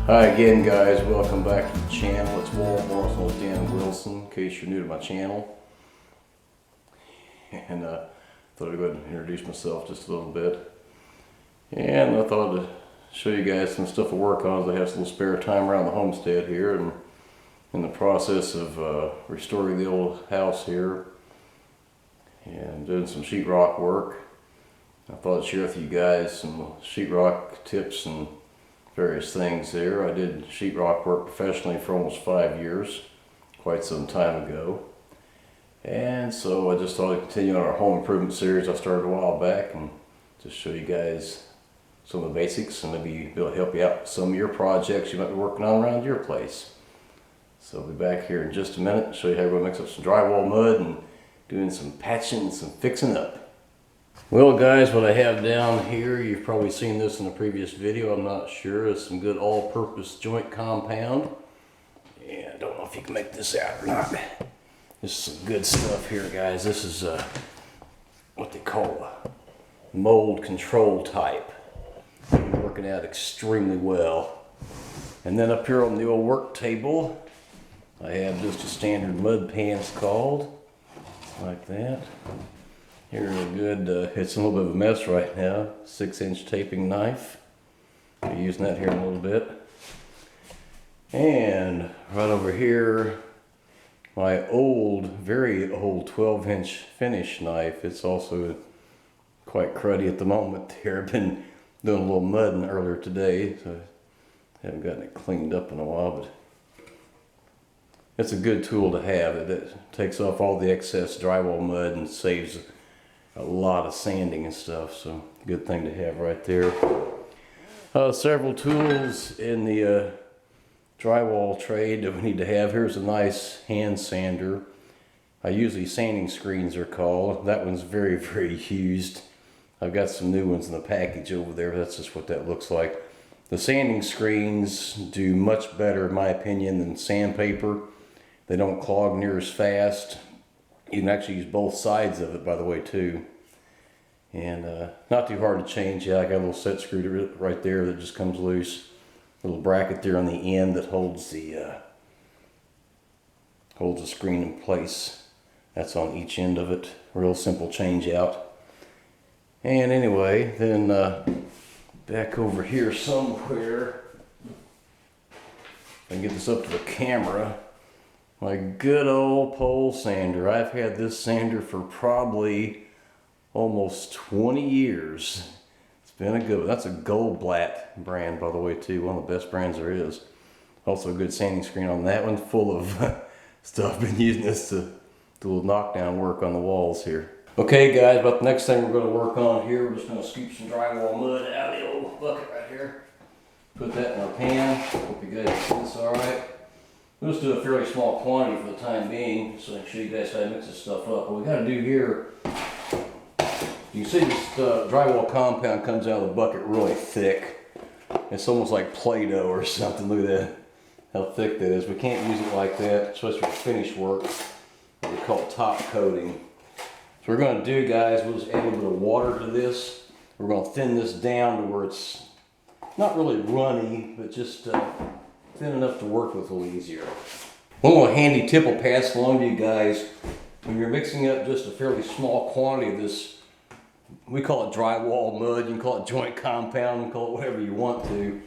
Hi again, guys, welcome back to the channel. It's Wall Marshall with Dan Wilson, in case you're new to my channel. And thought I'd go ahead and introduce myself just a little bit. And I thought I'd show you guys some stuff to work on as I have some spare time around the homestead here, and in the process of restoring the old house here and doing some sheetrock work. I thought I'd share with you guys some sheetrock tips and various things there. I did sheetrock work professionally for almost 5 years, quite some time ago. And so I just thought I'd continue on our home improvement series I started a while back and just show you guys some of the basics and maybe be able to help you out with some of your projects you might be working on around your place. So I'll be back here in just a minute and show you how everyone makes up some drywall mud and doing some patching and some fixing up. Well guys, what I have down here, you've probably seen this in a previous video, I'm not sure, is some good all-purpose joint compound. Yeah, I don't know if you can make this out or not. This is some good stuff here, guys. This is what they call a mold control type. Working out extremely well. And then up here on the old work table, I have just a standard mud pan, it's called, like that. Here's a good, it's a little bit of a mess right now, 6-inch taping knife. I'll be using that here in a little bit. And right over here, my old, very old 12-inch finish knife. It's also quite cruddy at the moment here. I've been doing a little mudding earlier today, so I haven't gotten it cleaned up in a while, but it's a good tool to have. It takes off all the excess drywall mud and saves a lot of sanding and stuff, so good thing to have right there. Several tools in the drywall trade that we need to have. Here's a nice hand sander. Usually sanding screens are called. That one's very, very used. I've got some new ones in the package over there. That's just what that looks like. The sanding screens do much better, in my opinion, than sandpaper. They don't clog near as fast. You can actually use both sides of it, by the way, too. And not too hard to change. Yeah, I got a little set screw right there that just comes loose. A little bracket there on the end that holds the screen in place. That's on each end of it. Real simple change out. And anyway, then back over here somewhere, if I can get this up to the camera. My good old pole sander. I've had this sander for probably almost 20 years. It's been a good one. That's a Goldblatt brand, by the way, too. One of the best brands there is. Also a good sanding screen on that one, full of stuff. I've been using this to do a little knockdown work on the walls here. Okay guys, about the next thing we're going to work on here, we're just going to scoop some drywall mud out of the old bucket right here. Put that in our pan. Hope you guys see this alright. We'll just do a fairly small quantity for the time being, so I can show you guys how to mix this stuff up. What we got to do here, you can see this drywall compound comes out of the bucket really thick. It's almost like Play-Doh or something. Look at that, how thick that is. We can't use it like that, especially for finish work. What we call top coating. So what we're going to do, guys, we'll just add a little bit of water to this. We're going to thin this down to where it's not really runny, but just thin enough to work with a little easier. One little handy tip I'll pass along to you guys. When you're mixing up just a fairly small quantity of this, we call it drywall mud, you can call it joint compound, you can call it whatever you want to.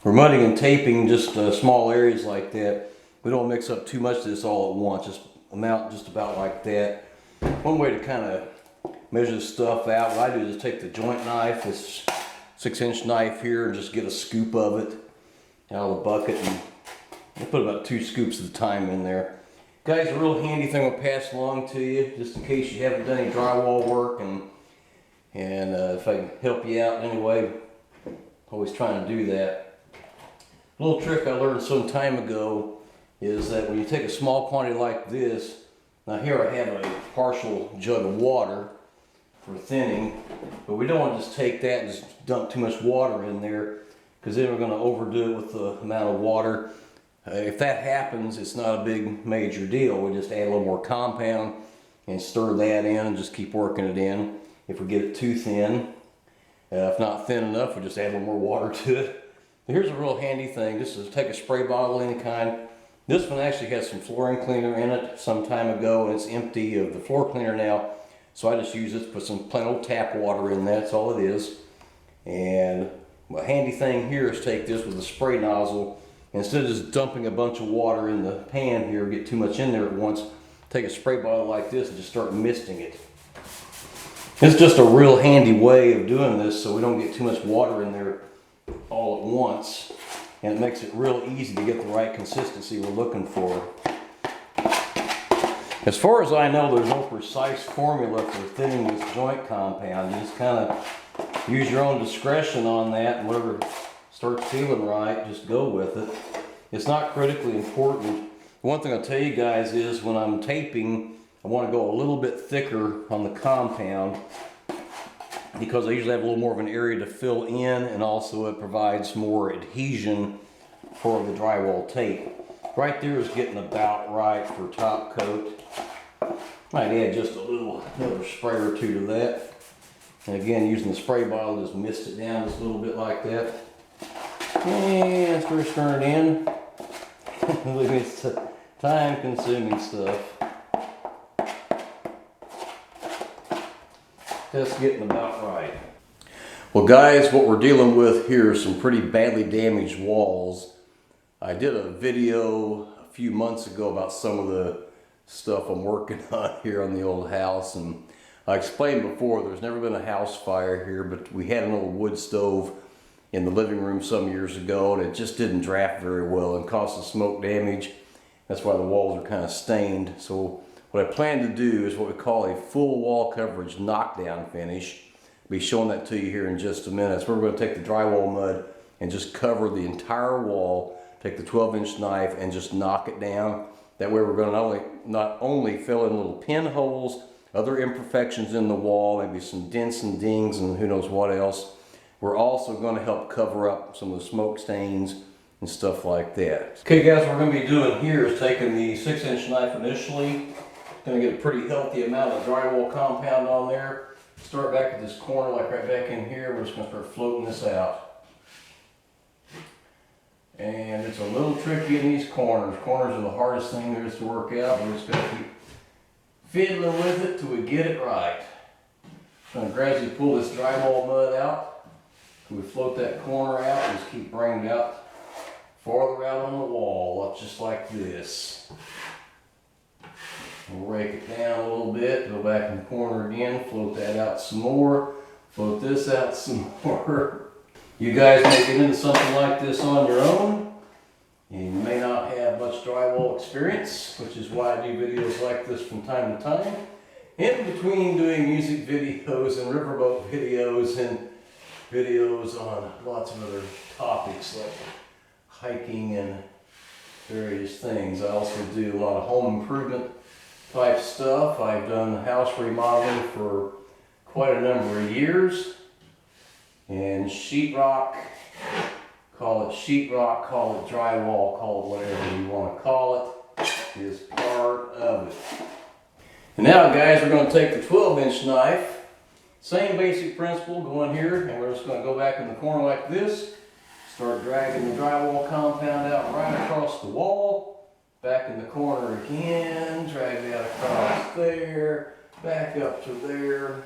For mudding and taping just small areas like that, we don't mix up too much of this all at once, just amount just about like that. One way to kind of measure this stuff out, what I do is just take the joint knife, this 6-inch knife here, and just get a scoop of it out of the bucket, and I put about 2 scoops at a time in there. Guys, a real handy thing I'll pass along to you, just in case you haven't done any drywall work, and if I can help you out in any way, always trying to do that. A little trick I learned some time ago is that when you take a small quantity like this, now here I have a partial jug of water for thinning, but we don't want to just take that and just dump too much water in there, because then we're going to overdo it with the amount of water. If that happens, it's not a big major deal. We just add a little more compound and stir that in and just keep working it in. If we get it too thin, if not thin enough, we just add a little more water to it. Here's a real handy thing. This is take a spray bottle of any kind. This one actually has some flooring cleaner in it some time ago, and it's empty of the floor cleaner now. So I just use it to put some plain old tap water in that. That's all it is. And a handy thing here is take this with a spray nozzle. Instead of just dumping a bunch of water in the pan here, get too much in there at once, take a spray bottle like this and just start misting it. It's just a real handy way of doing this so we don't get too much water in there all at once. And it makes it real easy to get the right consistency we're looking for. As far as I know, there's no precise formula for thinning this joint compound. You just kind of use your own discretion on that, and whatever starts feeling right, just go with it. It's not critically important. One thing I'll tell you guys is when I'm taping, I want to go a little bit thicker on the compound because I usually have a little more of an area to fill in, and also it provides more adhesion for the drywall tape. Right there is getting about right for top coat. Might add just another spray or two to that. And again, using the spray bottle, just mist it down just a little bit like that. And start stirring it in. It's time consuming stuff. Just getting about right. Well guys, what we're dealing with here is some pretty badly damaged walls. I did a video a few months ago about some of the stuff I'm working on here on the old house, and I explained before there's never been a house fire here, but we had an old wood stove in the living room some years ago, and it just didn't draft very well and caused some smoke damage. That's why the walls are kind of stained. So what I plan to do is what we call a full wall coverage knockdown finish. I'll be showing that to you here in just a minute. So we're going to take the drywall mud and just cover the entire wall, take the 12-inch knife and just knock it down. That way we're going to not only fill in little pinholes, other imperfections in the wall, maybe some dents and dings and who knows what else. We're also going to help cover up some of the smoke stains and stuff like that. Okay guys, what we're going to be doing here is taking the 6-inch knife initially. Going to get a pretty healthy amount of drywall compound on there. Start back at this corner, like right back in here. We're just going to start floating this out. And it's a little tricky in these corners. Corners are the hardest thing there is to work out. We're just going to keep fiddling with it till we get it right. I'm going to gradually pull this drywall mud out. Till we float that corner out, just keep bringing it out farther out on the wall, up just like this. We'll rake it down a little bit, go back in the corner again, float that out some more, float this out some more. You guys may get into something like this on your own. You may not have much drywall experience, which is why I do videos like this from time to time. In between doing music videos and riverboat videos and videos on lots of other topics like hiking and various things. I also do a lot of home improvement type stuff. I've done house remodeling for quite a number of years. And sheetrock, call it sheetrock, call it drywall, call it whatever you want to call it, is part of it. And now guys, we're going to take the 12-inch knife, same basic principle, go in here, and we're just going to go back in the corner like this, start dragging the drywall compound out right across the wall. Back in the corner again, drag that across there, back up to there,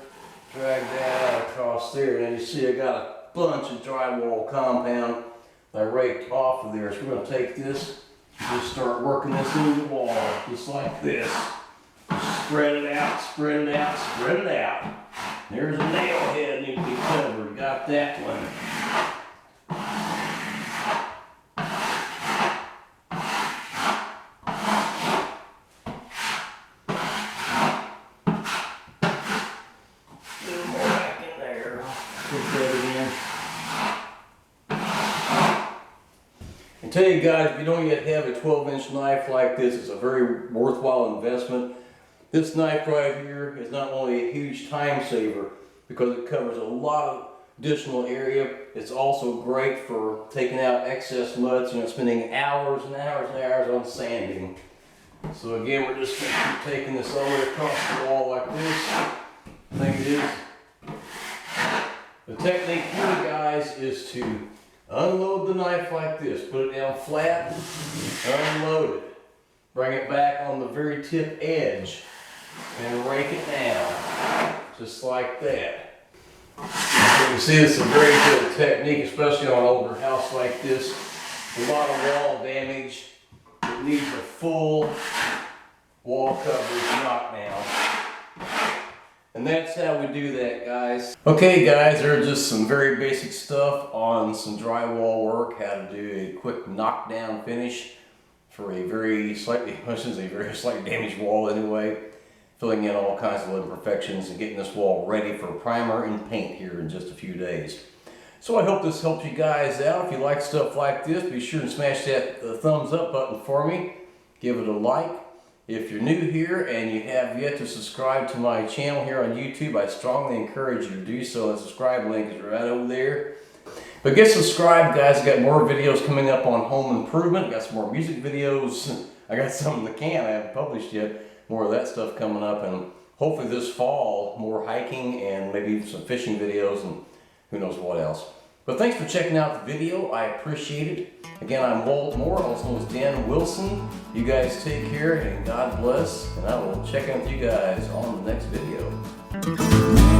drag that out across there. And you see I got a bunch of drywall compound that I raked off of there. So we're going to take this and just start working this into the wall, just like this. Spread it out, spread it out, spread it out. There's a nail head need to be covered. Got that one. I tell you guys, if you don't yet have a 12-inch knife like this, it's a very worthwhile investment. This knife right here is not only a huge time saver because it covers a lot of additional area, it's also great for taking out excess mud, so you're not spending hours and hours and hours on sanding. So again, we're just going to keep taking this all the way across the wall like this. The thing is, the technique here, guys, is to Unload the knife like this, put it down flat, unload it. Bring it back on the very tip edge and rake it down, just like that. You can see it's a very good technique, especially on an older house like this. A lot of wall damage. It needs a full wall coverage knockdown. And that's how we do that, guys. Okay guys, there's just some very basic stuff on some drywall work, how to do a quick knockdown finish for a very slightly damaged wall anyway. Filling in all kinds of imperfections and getting this wall ready for primer and paint here in just a few days. So I hope this helps you guys out. If you like stuff like this, be sure and smash that thumbs up button for me. Give it a like. If you're new here and you have yet to subscribe to my channel here on YouTube, I strongly encourage you to do so. The subscribe link is right over there. But get subscribed, guys. I've got more videos coming up on home improvement. Got some more music videos. I got some in the can I haven't published yet. More of that stuff coming up, and hopefully this fall, more hiking and maybe some fishing videos and who knows what else. But thanks for checking out the video. I appreciate it. Again, I'm Walt Moore, also known as Dan Wilson. You guys take care and God bless, and I will check in with you guys on the next video.